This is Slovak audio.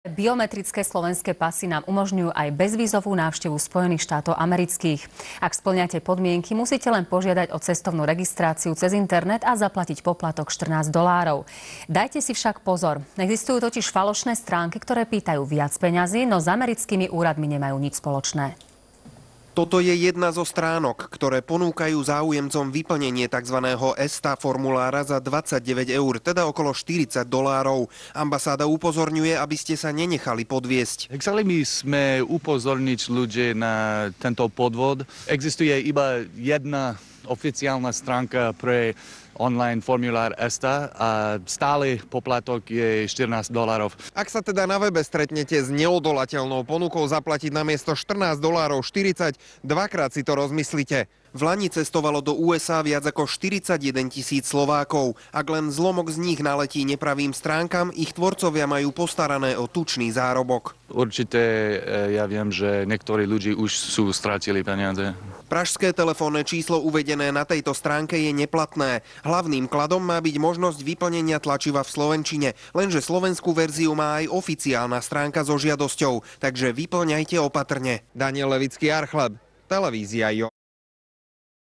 Biometrické slovenské pasy nám umožňujú aj bezvízovú návštevu Spojených štátov amerických. Ak spĺňate podmienky, musíte len požiadať o cestovnú registráciu cez internet a zaplatiť poplatok $14. Dajte si však pozor. Existujú totiž falošné stránky, ktoré pýtajú viac peňazí, no s americkými úradmi nemajú nič spoločné. Toto je jedna zo stránok, ktoré ponúkajú záujemcom vyplnenie tzv. ESTA formulára za 29 eur, teda okolo $40. Ambasáda upozorňuje, aby ste sa nenechali podviesť. Chceli by sme upozorniť ľudí na tento podvod. Existuje iba jedna oficiálna stránka pre online formulár ESTA a stály poplatok je $14. Ak sa teda na webe stretnete s neodolateľnou ponukou zaplatiť namiesto $14 40, dvakrát si to rozmyslite. V lani cestovalo do USA viac ako 41 000 Slovákov. Ak len zlomok z nich naletí nepravým stránkam, ich tvorcovia majú postarané o tučný zárobok. Určite ja viem, že niektorí ľudí už sú stratili peniaze. Pražské telefónne číslo uvedené na tejto stránke je neplatné. Hlavným kladom má byť možnosť vyplnenia tlačiva v slovenčine, lenže slovenskú verziu má aj oficiálna stránka so žiadosťou, takže vyplňajte opatrne. Daniel Levický, Archleb, televízia JO.